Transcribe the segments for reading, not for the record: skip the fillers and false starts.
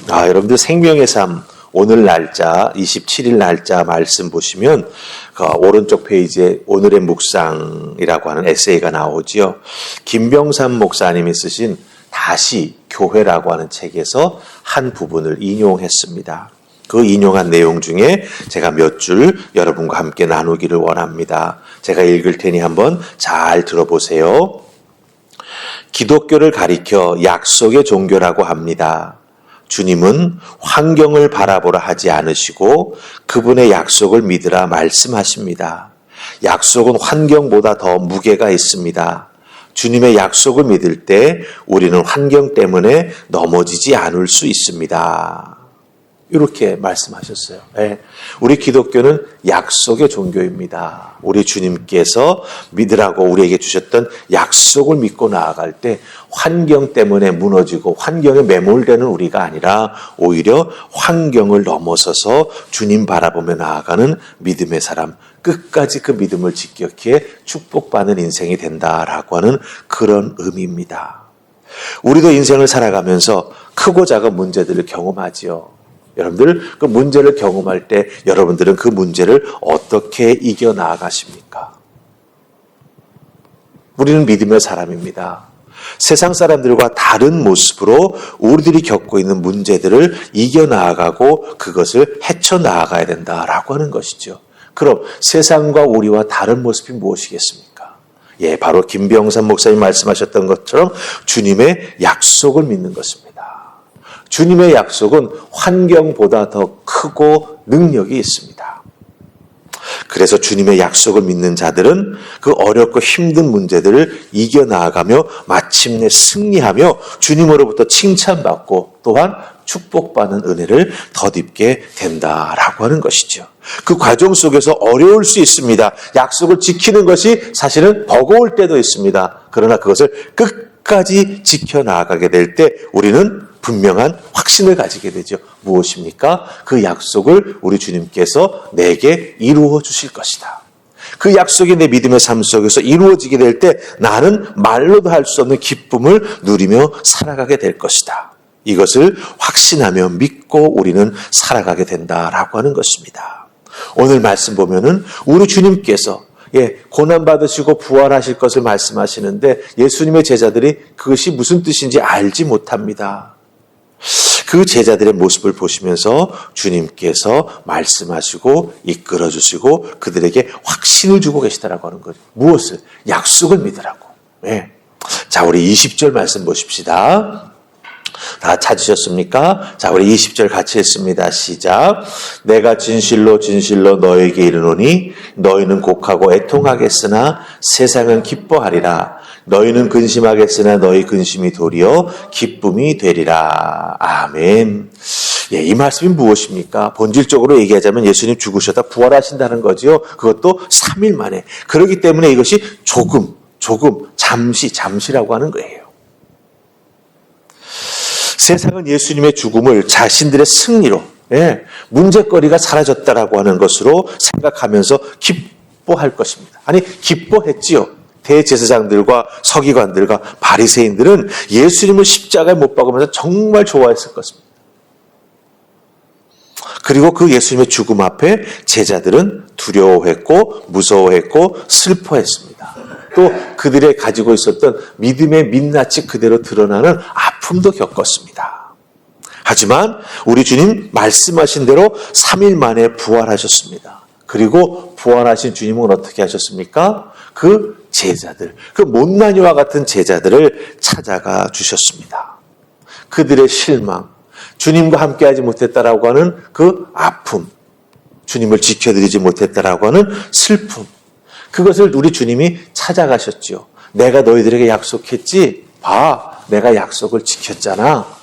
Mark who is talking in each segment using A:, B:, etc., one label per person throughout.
A: 여러분들 생명의 삶 오늘 날짜 27일 날짜 말씀 보시면 그 오른쪽 페이지에 오늘의 묵상이라고 하는 에세이가 나오지요. 김병삼 목사님이 쓰신 다시 교회라고 하는 책에서 한 부분을 인용했습니다. 그 인용한 내용 중에 제가 몇 줄 여러분과 함께 나누기를 원합니다. 제가 읽을 테니 한번 잘 들어보세요. 기독교를 가리켜 약속의 종교라고 합니다. 주님은 환경을 바라보라 하지 않으시고 그분의 약속을 믿으라 말씀하십니다. 약속은 환경보다 더 무게가 있습니다. 주님의 약속을 믿을 때 우리는 환경 때문에 넘어지지 않을 수 있습니다. 이렇게 말씀하셨어요. 네. 우리 기독교는 약속의 종교입니다. 우리 주님께서 믿으라고 우리에게 주셨던 약속을 믿고 나아갈 때 환경 때문에 무너지고 환경에 매몰되는 우리가 아니라 오히려 환경을 넘어서서 주님 바라보며 나아가는 믿음의 사람, 끝까지 그 믿음을 지켰기에 축복받는 인생이 된다라고 하는 그런 의미입니다. 우리도 인생을 살아가면서 크고 작은 문제들을 경험하지요. 여러분들 그 문제를 경험할 때 여러분들은 그 문제를 어떻게 이겨나가십니까? 우리는 믿음의 사람입니다. 세상 사람들과 다른 모습으로 우리들이 겪고 있는 문제들을 이겨나가고 그것을 헤쳐나가야 된다라고 하는 것이죠. 그럼 세상과 우리와 다른 모습이 무엇이겠습니까? 바로 김병삼 목사님 말씀하셨던 것처럼 주님의 약속을 믿는 것입니다. 주님의 약속은 환경보다 더 크고 능력이 있습니다. 그래서 주님의 약속을 믿는 자들은 그 어렵고 힘든 문제들을 이겨나가며 마침내 승리하며 주님으로부터 칭찬받고 또한 축복받는 은혜를 덧입게 된다라고 하는 것이죠. 그 과정 속에서 어려울 수 있습니다. 약속을 지키는 것이 사실은 버거울 때도 있습니다. 그러나 그것을 끝까지 지켜나가게 될 때 우리는 분명한 확신을 가지게 되죠. 무엇입니까? 그 약속을 우리 주님께서 내게 이루어 주실 것이다. 그 약속이 내 믿음의 삶 속에서 이루어지게 될 때 나는 말로도 할 수 없는 기쁨을 누리며 살아가게 될 것이다. 이것을 확신하며 믿고 우리는 살아가게 된다라고 하는 것입니다. 오늘 말씀 보면은 우리 주님께서 고난받으시고 부활하실 것을 말씀하시는데 예수님의 제자들이 그것이 무슨 뜻인지 알지 못합니다. 그 제자들의 모습을 보시면서 주님께서 말씀하시고 이끌어주시고 그들에게 확신을 주고 계시다라고 하는 거죠. 무엇을? 약속을 믿으라고. 자, 우리 20절 말씀 보십시다. 다 찾으셨습니까? 자, 우리 20절 같이 했습니다. 시작. 내가 진실로 진실로 너에게 이르노니 너희는 곡하고 애통하겠으나 세상은 기뻐하리라. 너희는 근심하겠으나 너희 근심이 도리어 기쁨이 되리라. 아멘. 이 말씀이 무엇입니까? 본질적으로 얘기하자면 예수님 죽으셨다 부활하신다는 거죠. 그것도 3일 만에. 그렇기 때문에 이것이 조금, 잠시라고 하는 거예요. 세상은 예수님의 죽음을 자신들의 승리로, 문제거리가 사라졌다라고 하는 것으로 생각하면서 기뻐할 것입니다. 아니, 기뻐했지요. 대제사장들과 서기관들과 바리새인들은 예수님을 십자가에 못 박으면서 정말 좋아했을 것입니다. 그리고 그 예수님의 죽음 앞에 제자들은 두려워했고 무서워했고 슬퍼했습니다. 또 그들의 가지고 있었던 믿음의 민낯이 그대로 드러나는 아픔도 겪었습니다. 하지만 우리 주님 말씀하신 대로 3일 만에 부활하셨습니다. 그리고 부활하신 주님은 어떻게 하셨습니까? 그 제자들, 그 못난이와 같은 제자들을 찾아가 주셨습니다. 그들의 실망, 주님과 함께하지 못했다라고 하는 그 아픔, 주님을 지켜드리지 못했다라고 하는 슬픔, 그것을 우리 주님이 찾아가셨지요. 내가 너희들에게 약속했지? 봐, 내가 약속을 지켰잖아.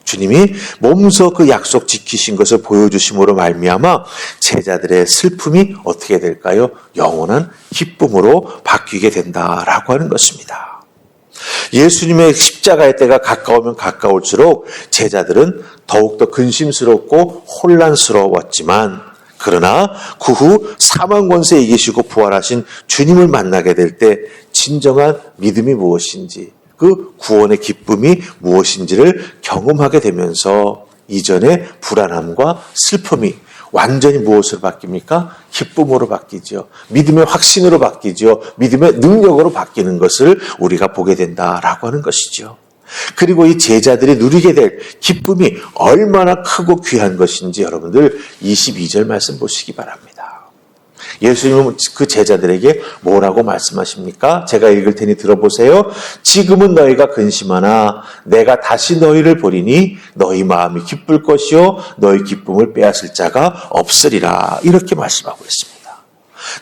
A: 주님이 몸소 그 약속 지키신 것을 보여주심으로 말미암아 제자들의 슬픔이 어떻게 될까요? 영원한 기쁨으로 바뀌게 된다라고 하는 것입니다. 예수님의 십자가의 때가 가까우면 가까울수록 제자들은 더욱더 근심스럽고 혼란스러웠지만 그러나 그 후 사망 권세 이기시고 부활하신 주님을 만나게 될 때 진정한 믿음이 무엇인지 그 구원의 기쁨이 무엇인지를 경험하게 되면서 이전에 불안함과 슬픔이 완전히 무엇으로 바뀝니까? 기쁨으로 바뀌죠. 믿음의 확신으로 바뀌죠. 믿음의 능력으로 바뀌는 것을 우리가 보게 된다라고 하는 것이죠. 그리고 이 제자들이 누리게 될 기쁨이 얼마나 크고 귀한 것인지 여러분들 22절 말씀 보시기 바랍니다. 예수님은 그 제자들에게 뭐라고 말씀하십니까? 제가 읽을 테니 들어보세요. 지금은 너희가 근심하나 내가 다시 너희를 보리니 너희 마음이 기쁠 것이요 너희 기쁨을 빼앗을 자가 없으리라. 이렇게 말씀하고 있습니다.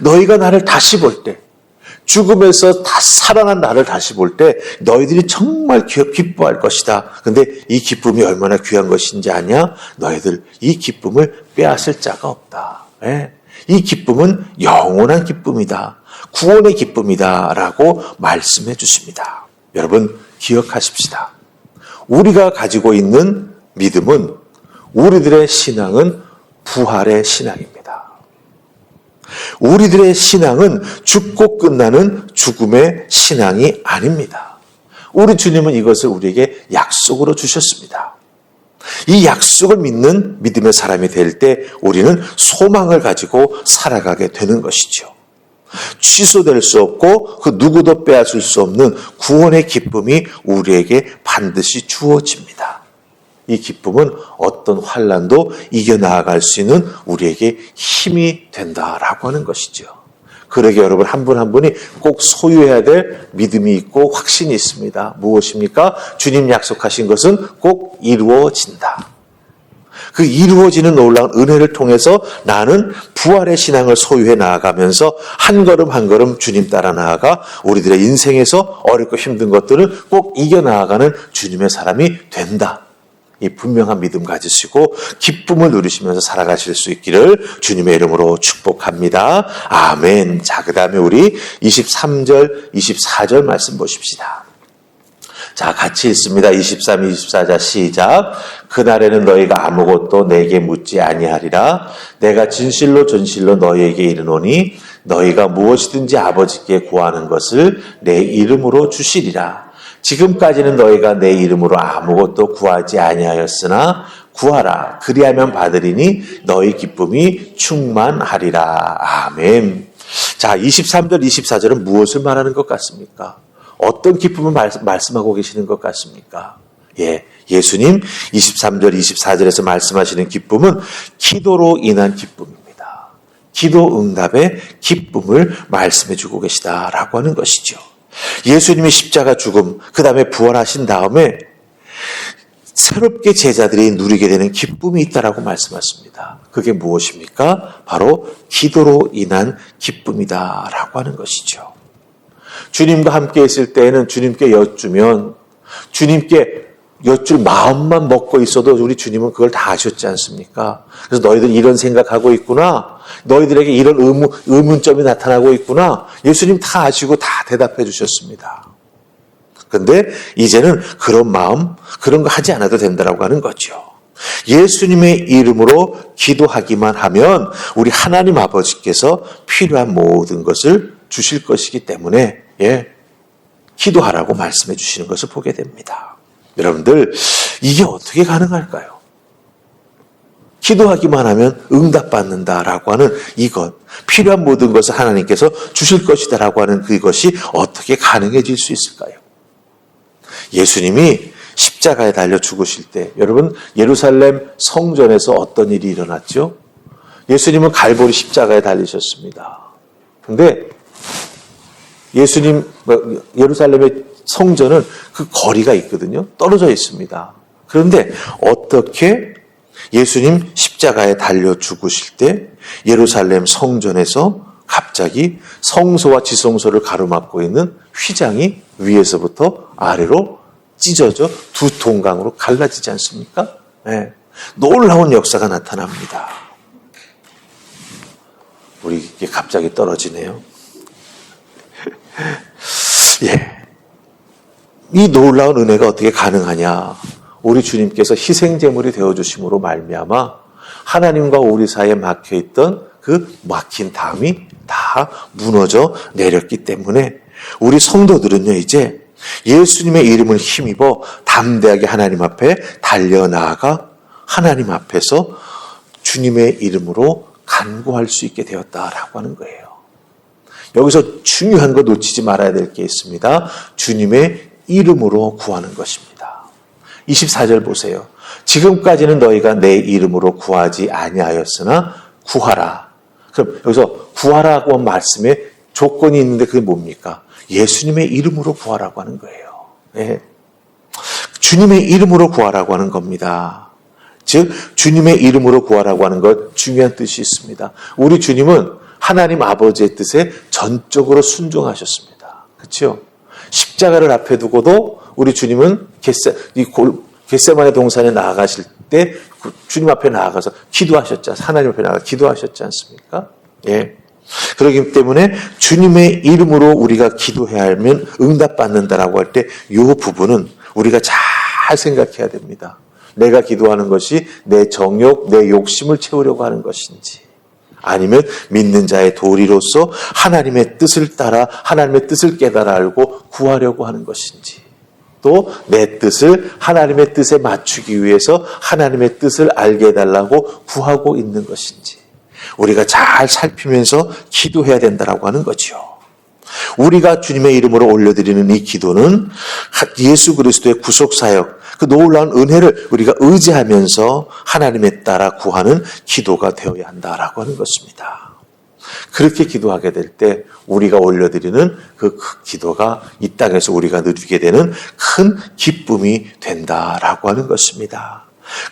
A: 너희가 나를 다시 볼 때, 죽음에서 다 살아난 나를 다시 볼 때 너희들이 정말 기뻐할 것이다. 근데 이 기쁨이 얼마나 귀한 것인지 아냐? 너희들 이 기쁨을 빼앗을 자가 없다. 네? 이 기쁨은 영원한 기쁨이다. 구원의 기쁨이다. 라고 말씀해 주십니다. 여러분 기억하십시다. 우리가 가지고 있는 믿음은, 우리들의 신앙은 부활의 신앙입니다. 우리들의 신앙은 죽고 끝나는 죽음의 신앙이 아닙니다. 우리 주님은 이것을 우리에게 약속으로 주셨습니다. 이 약속을 믿는 믿음의 사람이 될 때 우리는 소망을 가지고 살아가게 되는 것이죠. 취소될 수 없고 그 누구도 빼앗을 수 없는 구원의 기쁨이 우리에게 반드시 주어집니다. 이 기쁨은 어떤 환난도 이겨나갈 수 있는 우리에게 힘이 된다라고 하는 것이죠. 그러게 여러분 한 분 한 분이 꼭 소유해야 될 믿음이 있고 확신이 있습니다. 무엇입니까? 주님 약속하신 것은 꼭 이루어진다. 그 이루어지는 놀라운 은혜를 통해서 나는 부활의 신앙을 소유해 나아가면서 한 걸음 한 걸음 주님 따라 나아가 우리들의 인생에서 어렵고 힘든 것들을 꼭 이겨나가는 주님의 사람이 된다. 이 분명한 믿음 가지시고 기쁨을 누리시면서 살아가실 수 있기를 주님의 이름으로 축복합니다. 아멘. 자, 그 다음에 우리 23절, 24절 말씀 보십시다. 자, 같이 읽습니다. 23, 24자 시작. 그날에는 너희가 아무것도 내게 묻지 아니하리라. 내가 진실로 진실로 너희에게 이르노니 너희가 무엇이든지 아버지께 구하는 것을 내 이름으로 주시리라. 지금까지는 너희가 내 이름으로 아무것도 구하지 아니하였으나 구하라. 그리하면 받으리니 너희 기쁨이 충만하리라. 아멘. 자, 23절, 24절은 무엇을 말하는 것 같습니까? 어떤 기쁨을 말씀하고 계시는 것 같습니까? 예수님 23절, 24절에서 말씀하시는 기쁨은 기도로 인한 기쁨입니다. 기도 응답의 기쁨을 말씀해 주고 계시다라고 하는 것이죠. 예수님이 십자가 죽음, 그 다음에 부활하신 다음에 새롭게 제자들이 누리게 되는 기쁨이 있다라고 말씀하십니다. 그게 무엇입니까? 바로 기도로 인한 기쁨이다라고 하는 것이죠. 주님과 함께 있을 때에는 주님께 여쭈면 주님께 여쭐 마음만 먹고 있어도 우리 주님은 그걸 다 아셨지 않습니까? 그래서 너희들 이런 생각하고 있구나. 너희들에게 이런 의문점이 나타나고 있구나. 예수님 다 아시고 다 대답해 주셨습니다. 그런데 이제는 그런 마음, 그런 거 하지 않아도 된다라고 하는 거죠. 예수님의 이름으로 기도하기만 하면 우리 하나님 아버지께서 필요한 모든 것을 주실 것이기 때문에 기도하라고 말씀해 주시는 것을 보게 됩니다. 여러분들 이게 어떻게 가능할까요? 기도하기만 하면 응답받는다라고 하는 이것, 필요한 모든 것을 하나님께서 주실 것이다라고 하는 그것이 어떻게 가능해질 수 있을까요? 예수님이 십자가에 달려 죽으실 때 여러분 예루살렘 성전에서 어떤 일이 일어났죠? 예수님은 갈보리 십자가에 달리셨습니다. 그런데 예수님 예루살렘의 성전은 그 거리가 있거든요. 떨어져 있습니다. 그런데 어떻게 예수님 십자가에 달려 죽으실 때 예루살렘 성전에서 갑자기 성소와 지성소를 가로막고 있는 휘장이 위에서부터 아래로 찢어져 두 동강으로 갈라지지 않습니까? 네. 놀라운 역사가 나타납니다. 우리 이게 갑자기 떨어지네요. 이 놀라운 은혜가 어떻게 가능하냐? 우리 주님께서 희생제물이 되어주심으로 말미암아 하나님과 우리 사이에 막혀있던 그 막힌 담이 다 무너져 내렸기 때문에 우리 성도들은요 이제 예수님의 이름을 힘입어 담대하게 하나님 앞에 달려나아가 하나님 앞에서 주님의 이름으로 간구할 수 있게 되었다라고 하는 거예요. 여기서 중요한 거 놓치지 말아야 될 게 있습니다. 주님의 이름으로 구하는 것입니다. 24절 보세요. 지금까지는 너희가 내 이름으로 구하지 아니하였으나 구하라. 그럼 여기서 구하라고 한 말씀에 조건이 있는데 그게 뭡니까? 예수님의 이름으로 구하라고 하는 거예요. 네. 주님의 이름으로 구하라고 하는 겁니다. 즉 주님의 이름으로 구하라고 하는 것 중요한 뜻이 있습니다. 우리 주님은 하나님 아버지의 뜻에 전적으로 순종하셨습니다. 그렇죠? 십자가를 앞에 두고도 우리 주님은 겟세마네 동산에 나아가실 때 주님 앞에 나아가서 기도하셨지 않습니까? 하나님 앞에 나아가 기도하셨지 않습니까? 예. 그렇기 때문에 주님의 이름으로 우리가 기도해야 하면 응답받는다라고 할 때 이 부분은 우리가 잘 생각해야 됩니다. 내가 기도하는 것이 내 정욕, 내 욕심을 채우려고 하는 것인지 아니면 믿는 자의 도리로서 하나님의 뜻을 따라 하나님의 뜻을 깨달아 알고 구하려고 하는 것인지 또 내 뜻을 하나님의 뜻에 맞추기 위해서 하나님의 뜻을 알게 해달라고 구하고 있는 것인지 우리가 잘 살피면서 기도해야 된다라고 하는 거죠. 우리가 주님의 이름으로 올려드리는 이 기도는 예수 그리스도의 구속사역, 그 놀라운 은혜를 우리가 의지하면서 하나님에 따라 구하는 기도가 되어야 한다라고 하는 것입니다. 그렇게 기도하게 될 때 우리가 올려드리는 그 기도가 이 땅에서 우리가 누리게 되는 큰 기쁨이 된다라고 하는 것입니다.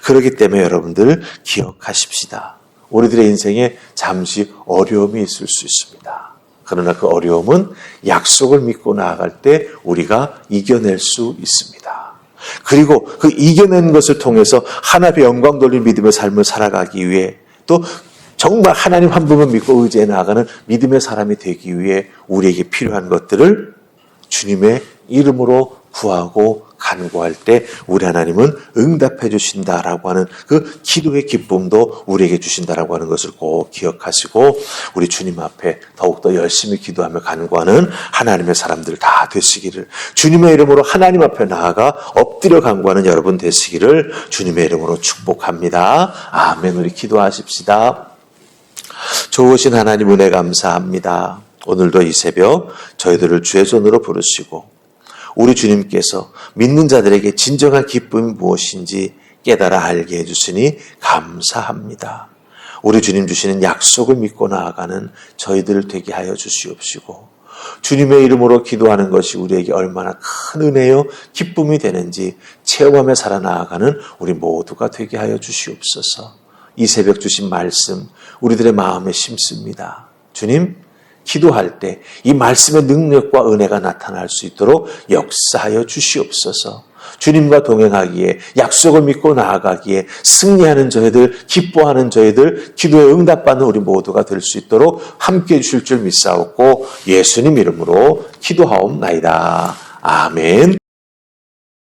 A: 그렇기 때문에 여러분들 기억하십시다. 우리들의 인생에 잠시 어려움이 있을 수 있습니다. 그러나 그 어려움은 약속을 믿고 나아갈 때 우리가 이겨낼 수 있습니다. 그리고 그 이겨낸 것을 통해서 하나님의 영광 돌린 믿음의 삶을 살아가기 위해 또 정말 하나님 한 분만 믿고 의지해 나아가는 믿음의 사람이 되기 위해 우리에게 필요한 것들을 주님의 이름으로 구하고 간구할 때 우리 하나님은 응답해 주신다라고 하는 그 기도의 기쁨도 우리에게 주신다라고 하는 것을 꼭 기억하시고 우리 주님 앞에 더욱더 열심히 기도하며 간구하는 하나님의 사람들 다 되시기를 주님의 이름으로 하나님 앞에 나아가 엎드려 간구하는 여러분 되시기를 주님의 이름으로 축복합니다. 아멘. 우리 기도하십시다. 좋으신 하나님 은혜 감사합니다. 오늘도 이 새벽 저희들을 주의 손으로 부르시고 우리 주님께서 믿는 자들에게 진정한 기쁨이 무엇인지 깨달아 알게 해주시니 감사합니다. 우리 주님 주시는 약속을 믿고 나아가는 저희들 되게 하여 주시옵시고 주님의 이름으로 기도하는 것이 우리에게 얼마나 큰 은혜요 기쁨이 되는지 체험하며 살아나가는 우리 모두가 되게 하여 주시옵소서. 이 새벽 주신 말씀 우리들의 마음에 심습니다. 주님 기도할 때 이 말씀의 능력과 은혜가 나타날 수 있도록 역사하여 주시옵소서. 주님과 동행하기에 약속을 믿고 나아가기에 승리하는 저희들 기뻐하는 저희들 기도에 응답받는 우리 모두가 될 수 있도록 함께해 주실 줄 믿사옵고 예수님 이름으로 기도하옵나이다. 아멘.